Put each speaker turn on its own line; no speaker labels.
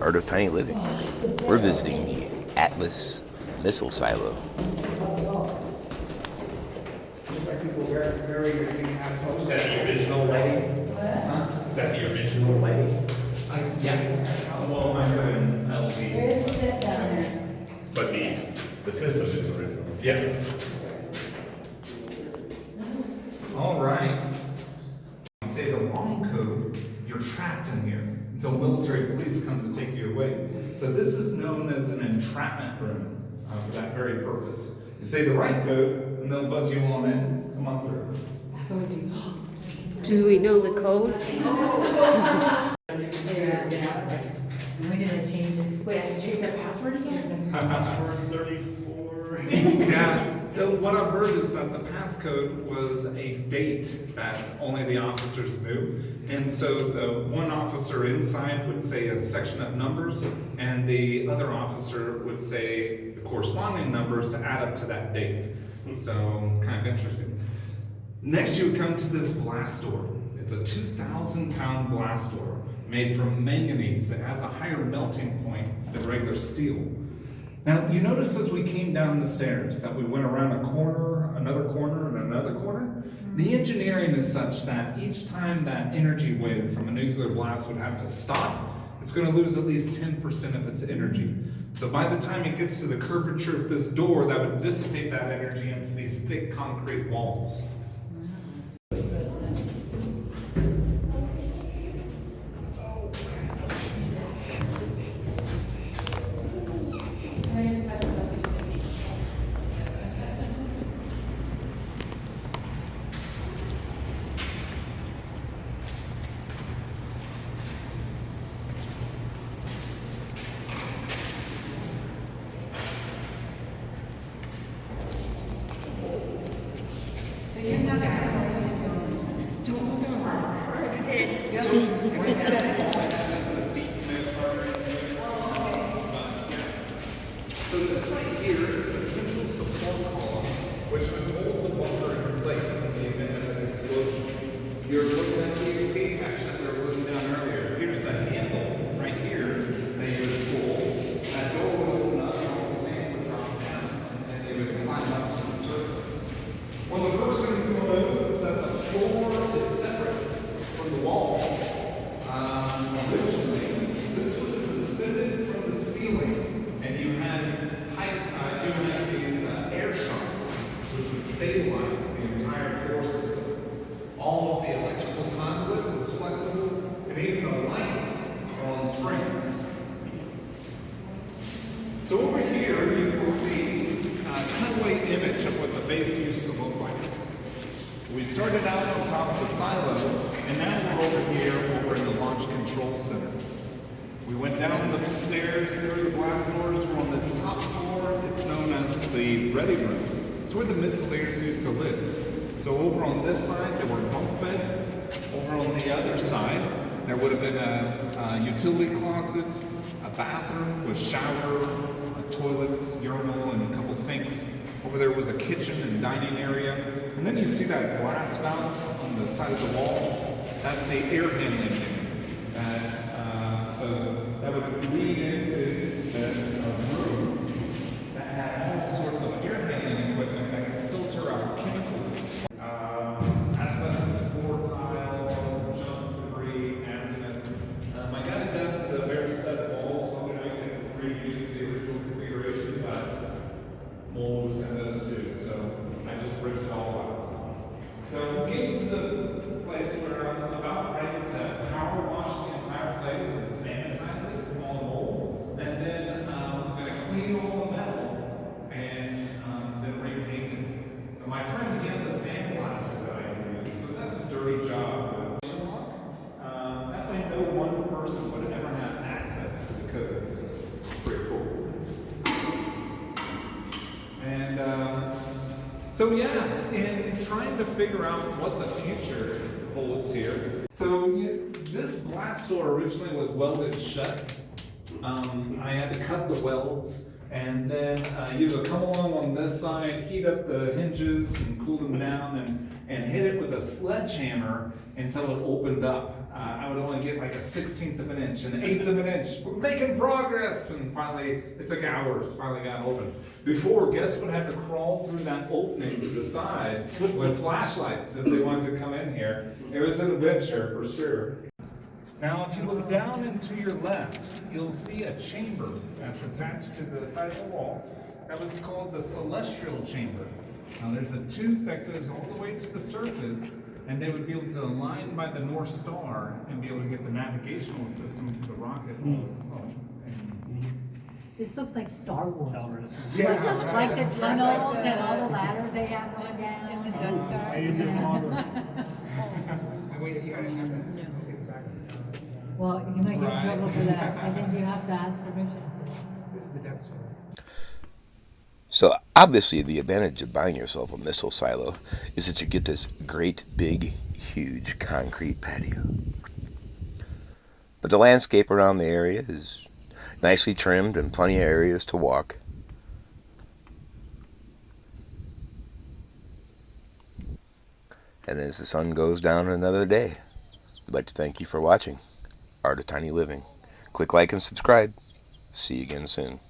Art of Tiny Living. We're visiting the Atlas Missile Silo.
Is that the original lighting? Huh? Is that the original lighting? Yeah. Well, I heard in LEDs. But the system is original. Yeah.
All right. You say the wrong code, you're trapped in here until military police come to take you away. So this is known as an entrapment room for that very purpose. You say the right code, and they'll buzz you on in. Come on through.
Do we know the code?
We didn't change it. Wait, I have to change that password again?
Password 34.
Yeah. What I've heard is that the passcode was a date that only the officers knew. And so the one officer inside would say a section of numbers, and the other officer would say the corresponding numbers to add up to that date. So kind of interesting. Next you would come to this blast door. It's a 2,000-pound blast door made from manganese that has a higher melting point than regular steel. Now, you notice as we came down the stairs that we went around a corner, and another corner? The engineering is such that each time that energy wave from a nuclear blast would have to stop, it's going to lose at least 10% of its energy. So by the time it gets to the curvature of this door, that would dissipate that energy into these thick concrete walls. So this right here is a central support column which would hold the bunker in place in the event of an explosion. You're looking at the escape hatch that we were looking down earlier. Here's the handle right here that you would pull. That door would open up and all the sand would drop down and they would climb up to the surface. One of the first things you'll notice is that the floor is separate from the walls. Originally, this was suspended from the ceiling, and you had these air shocks, which would stabilize the entire floor system. All of the electrical conduit was flexible, and even the lights are on springs. So over here, you will see a cutaway image of what the base used to look like. We started out on top of the silo, and now we're over here over in the Launch Control Center. We went down the stairs through the blast doors. We're on this top floor. It's known as the Ready Room. It's where the missileers used to live. So over on this side, there were bunk beds. Over on the other side, there would have been a utility closet, a bathroom with shower, toilets, urinal, and a couple sinks. Over there was a kitchen and dining area. And then you see that glass valve on the side of the wall. That's the air handling unit. So that would lead into a room that had all sorts of air handling equipment that could filter out chemicals. Asbestos floor tile, junk debris, acidus. I got it down to the bare stud walls, so I could reuse the original configuration, but mold was in those too, so I just ripped it all out. So getting to the place where I'm about ready to power wash the entire place and sanitize it from all the mold, and then I'm going to clean all the metal and then repaint it. So my friend, he has a sandblaster that I can use, but that's a dirty job. That way no one person would ever have access to the codes. Pretty cool. And so yeah, in trying to figure out what the future holds here. So this blast door originally was welded shut. I had to cut the welds And then you would come along on this side, heat up the hinges and cool them down, and hit it with a sledgehammer until it opened up. I would only get like a 1/16 of an inch, an 1/8 of an inch. We're making progress, and finally, it took hours, finally got open. Before, guests would have to crawl through that opening to the side with flashlights if they wanted to come in here. It was an adventure for sure. Now, if you look down and to your left, you'll see a chamber that's attached to the side of the wall. That was called the celestial chamber. Now, there's a tube that goes all the way to the surface, and they would be able to align by the North Star and be able to get the navigational system for the rocket.
This looks like Star Wars.
Yeah.
Like the tunnels and all the ladders they have going down.
And the Death Star.
Well, you might get in
Right.
trouble for that. I think you have to ask permission.
This is the Death Star.
So obviously the advantage of buying yourself a missile silo is that you get this great big huge concrete patio. But the landscape around the area is nicely trimmed and plenty of areas to walk. And as the sun goes down another day, we'd like to thank you for watching Art of Tiny Living. Click like and subscribe. See you again soon.